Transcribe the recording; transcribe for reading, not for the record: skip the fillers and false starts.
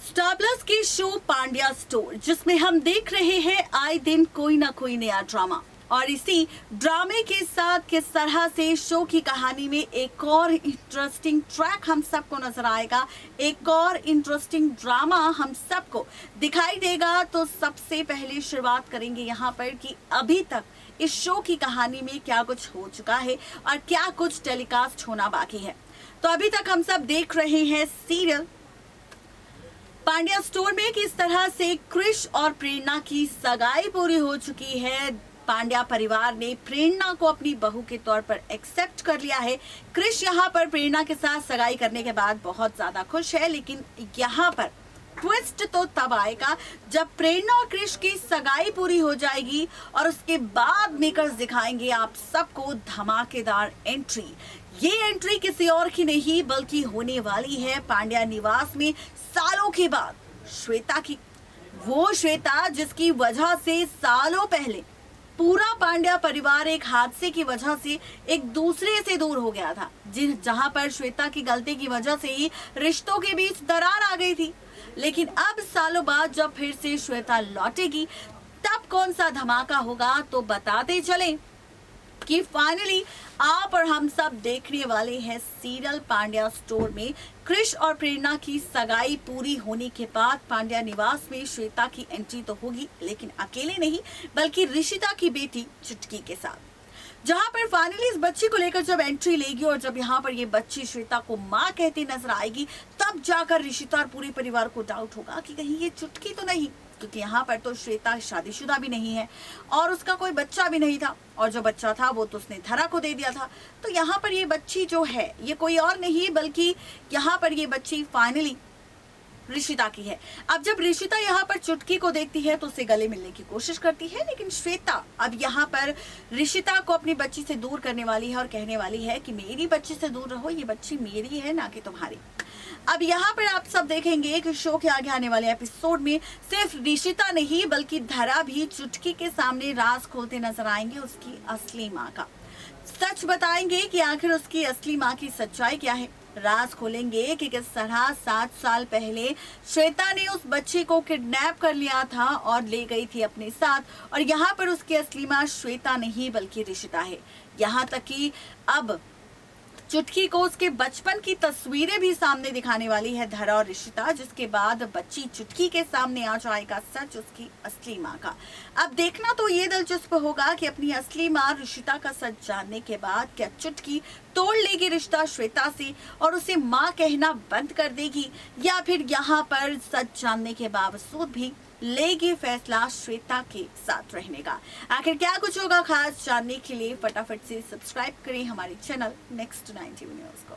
Star plus के show Pandya store, जिसमें हम देख रहे हैं आए दिन कोई ना कोई नया ड्रामा, और इसी ड्रामे के साथ किस तरह से शो की कहानी में एक और इंटरेस्टिंग ट्रैक हम सबको नजर आएगा, एक और इंटरेस्टिंग ड्रामा हम सबको दिखाई देगा। तो सबसे पहले शुरुआत करेंगे यहाँ पर कि अभी तक इस शो की कहानी में क्या कुछ हो चुका है और क्या कुछ टेलीकास्ट होना बाकी है। तो अभी तक हम सब देख रहे हैं सीरियल पांड्या स्टोर में किस तरह से क्रिश और प्रेरणा की सगाई पूरी हो चुकी है। पांड्या परिवार ने प्रेरणा को अपनी बहू के तौर पर एक्सेप्ट कर लिया है। क्रिश यहाँ पर प्रेरणा के साथ सगाई करने के बाद बहुत ज्यादा खुश है, लेकिन यहाँ पर ट्विस्ट तो तब आएगा जब प्रेरणा और क्रिश की सगाई पूरी हो जाएगी और उसके बाद मेकर्स दिखाएंगे आप सबको धमाकेदार एंट्री। ये एंट्री किसी और की नहीं बल्कि होने वाली है पांड्या निवास में सालों के बाद श्वेता की। वो श्वेता जिसकी वजह से सालों पहले पूरा पांड्या परिवार एक हादसे की वजह से एक दूसरे से दूर हो गया था, जहां पर श्वेता की गलती की वजह से ही रिश्तों के बीच दरार आ गई थी। लेकिन अब सालों बाद जब फिर से श्वेता लौटेगी तब कौन सा धमाका होगा, तो बताते चलें कि फाइनली आप और हम सब देखने वाले हैं सीरियल पांड्या स्टोर में क्रिश और प्रेरणा की सगाई पूरी होने के बाद पांड्या निवास में श्वेता की एंट्री तो होगी, लेकिन अकेले नहीं बल्कि ऋषिता की बेटी चुटकी के साथ। जहां पर फाइनली इस बच्ची को लेकर जब एंट्री लेगी और जब यहाँ पर ये बच्ची श्वेता को माँ कहती नजर आएगी, तब जाकर ऋषिता और पूरे परिवार को डाउट होगा कि कहीं ये चुटकी तो नहीं, क्योंकि यहाँ पर तो श्वेता शादीशुदा भी नहीं है और उसका कोई बच्चा भी नहीं था, और जो बच्चा था वो तो उसने धरा को दे दिया था। तो यहाँ पर ये बच्ची जो है ये कोई और नहीं बल्कि यहाँ पर ये बच्ची फाइनली ऋषिता की है। अब जब ऋषिता यहाँ पर चुटकी को देखती है तो उसे गले मिलने की कोशिश करती है, लेकिन श्वेता अब यहाँ पर ऋषिता को अपनी बच्ची से दूर करने वाली है और कहने वाली है कि मेरी बच्ची से दूर रहो, ये बच्ची मेरी है ना कि तुम्हारी। अब यहाँ पर आप सब देखेंगे कि शो के आगे आने वाले एपिसोड में सिर्फ ऋषिता नहीं बल्कि धरा भी चुटकी के सामने राज खोलते नजर आएंगे उसकी असली माँ का। सच बताएंगे कि आखिर उसकी असली माँ की सच्चाई क्या है। राज खोलेंगे कि किस तरह 7 साल पहले श्वेता ने उस बच्चे को किडनैप कर लिया था और ले गई थी अपने साथ, और यहाँ पर उसकी असली माँ श्वेता नहीं बल्कि ऋषिता है। यहाँ तक कि अब चुटकी को उसके बचपन की तस्वीरें भी सामने दिखाने वाली है धरा और ऋषिता, जिसके बाद बच्ची चुटकी के सामने आ जाएगा सच उसकी असली माँ का। अब देखना तो ये दिलचस्प होगा कि अपनी असली माँ ऋषिता का सच जानने के बाद क्या चुटकी तोड़ लेगी रिश्ता श्वेता से और उसे माँ कहना बंद कर देगी, या फिर यहाँ पर सच जानने के बावजूद भी लेगी फैसला श्वेता के साथ रहने का। आखिर क्या कुछ होगा खास जानने के लिए फटाफट से सब्सक्राइब करें हमारे चैनल नेक्स्ट 90 न्यूज़ को।